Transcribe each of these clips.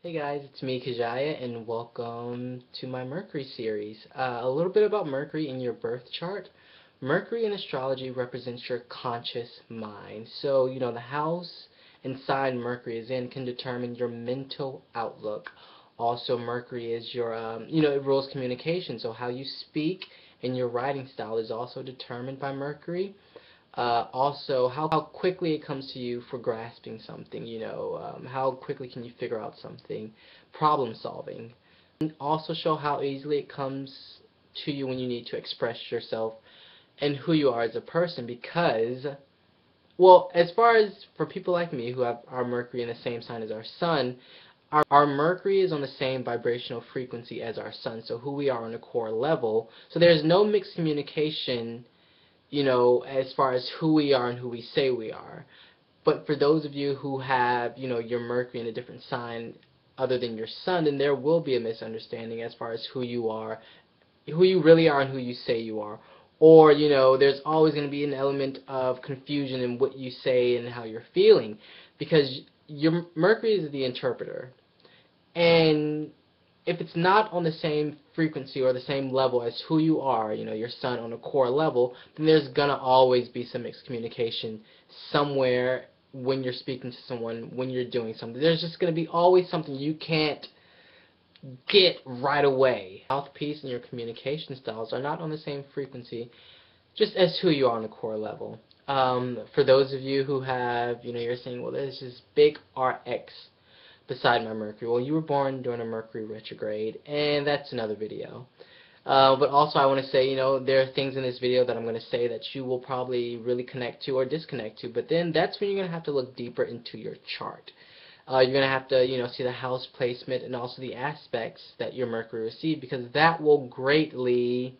Hey guys, it's me, Kajaya, and welcome to my Mercury series. A little bit about Mercury in your birth chart. Mercury in astrology represents your conscious mind. So, the house and sign Mercury is in can determine your mental outlook. Also, Mercury is your, it rules communication. So how you speak and your writing style is also determined by Mercury. Also, how quickly it comes to you for grasping something, how quickly can you figure out something, problem solving. And also show how easily it comes to you when you need to express yourself and who you are as a person because, well, as far as for people like me who have our Mercury in the same sign as our Sun, our Mercury is on the same vibrational frequency as our Sun, so who we are on a core level. So there's no mixed communication as far as who we are and who we say we are. But for those of you who have, your Mercury in a different sign other than your Sun, then there will be a misunderstanding as far as who you are, who you really are and who you say you are. Or, there's always going to be an element of confusion in what you say and how you're feeling because your Mercury is the interpreter. And if it's not on the same frequency or the same level as who you are, your Sun on a core level, then there's going to always be some miscommunication somewhere when you're speaking to someone, when you're doing something. There's just going to be always something you can't get right away. Mouthpiece and your communication styles are not on the same frequency just as who you are on a core level. For those of you who have, you're saying, well, there's this big RX beside my Mercury. Well, you were born during a Mercury retrograde, and that's another video. But also I want to say, there are things in this video that I'm going to say that you will probably really connect to or disconnect to, but then that's when you're going to have to look deeper into your chart. You're going to have to, see the house placement and also the aspects that your Mercury received because that will greatly,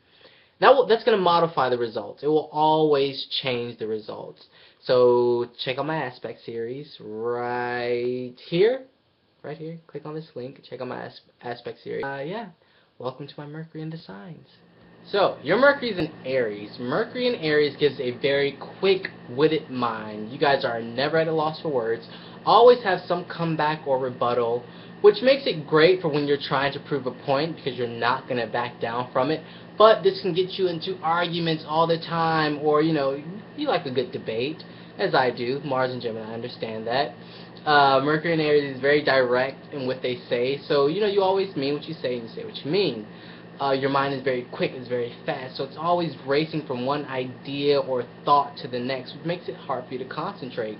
that's going to modify the results. It will always change the results. So check out my aspect series right here. Right here, click on this link, check out my aspect series. Yeah, welcome to my Mercury in the signs. So, your Mercury is in Aries. Mercury in Aries gives a very quick-witted mind. You guys are never at a loss for words, always have some comeback or rebuttal, which makes it great for when you're trying to prove a point because you're not going to back down from it. But this can get you into arguments all the time, or, you like a good debate, as I do. Mars and Gemini, I understand that. Mercury in Aries is very direct in what they say, so you always mean what you say and you say what you mean. Your mind is very quick, it's very fast, so it's always racing from one idea or thought to the next, which makes it hard for you to concentrate.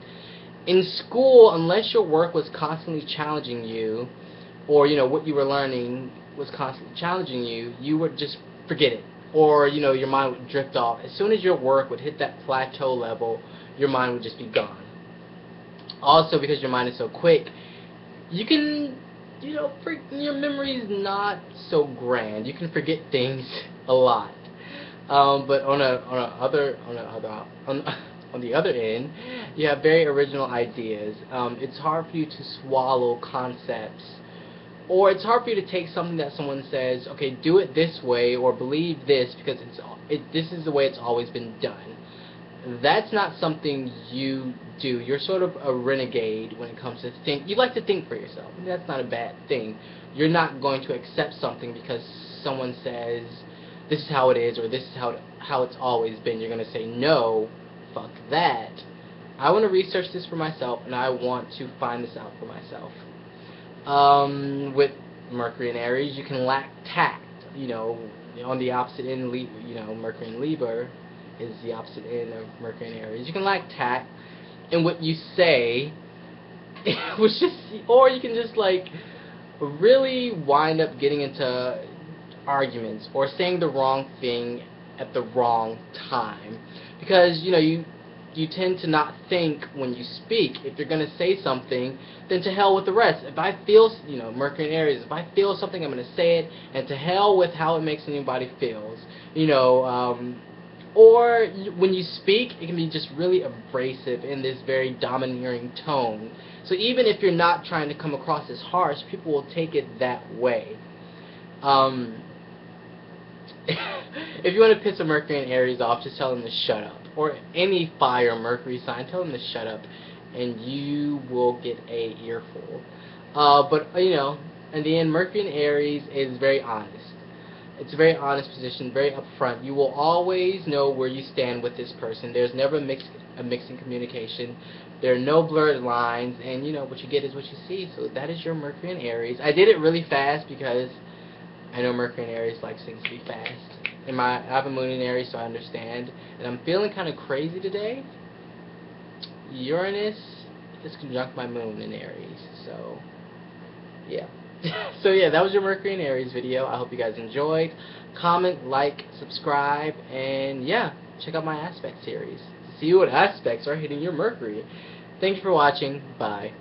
In school, unless your work was constantly challenging you, or what you were learning was constantly challenging you, you would just forget it, or your mind would drift off. As soon as your work would hit that plateau level, your mind would just be gone. Also, because your mind is so quick, you can, your memory is not so grand. You can forget things a lot. But on the other end, you have very original ideas. It's hard for you to swallow concepts, or it's hard for you to take something that someone says, okay, do it this way, or believe this because this is the way it's always been done. That's not something you do. You're sort of a renegade when it comes to think. You like to think for yourself. That's not a bad thing. You're not going to accept something because someone says this is how it is or this is how it's always been. You're going to say no, fuck that. I want to research this for myself and I want to find this out for myself. With Mercury in Aries, you can lack tact. On the opposite end, Mercury in Libra is the opposite end of Mercury in Aries. You can lack tact in what you say, or you can just really wind up getting into arguments or saying the wrong thing at the wrong time because you tend to not think when you speak. If you're going to say something, then to hell with the rest. If I feel, Mercury in Aries, if I feel something, I'm going to say it, and to hell with how it makes anybody feels. Or when you speak, it can be just really abrasive in this very domineering tone. So even if you're not trying to come across as harsh, people will take it that way. If you want to piss a Mercury in Aries off, just tell them to shut up. Or any fire Mercury sign, tell them to shut up, and you will get a earful. But you know, in the end, Mercury in Aries is very honest. It's a very honest position, very upfront. You will always know where you stand with this person. There's never a mix in communication. There are no blurred lines, and you know what you get is what you see. So that is your Mercury in Aries. I did it really fast because I know Mercury in Aries likes things to be fast. And I have a moon in Aries, so I understand. And I'm feeling kind of crazy today. Uranus is conjunct my moon in Aries, so yeah. So yeah, that was your Mercury in Aries video. I hope you guys enjoyed. Comment, like, subscribe, and yeah, check out my aspect series to see what aspects are hitting your Mercury. Thank you for watching. Bye.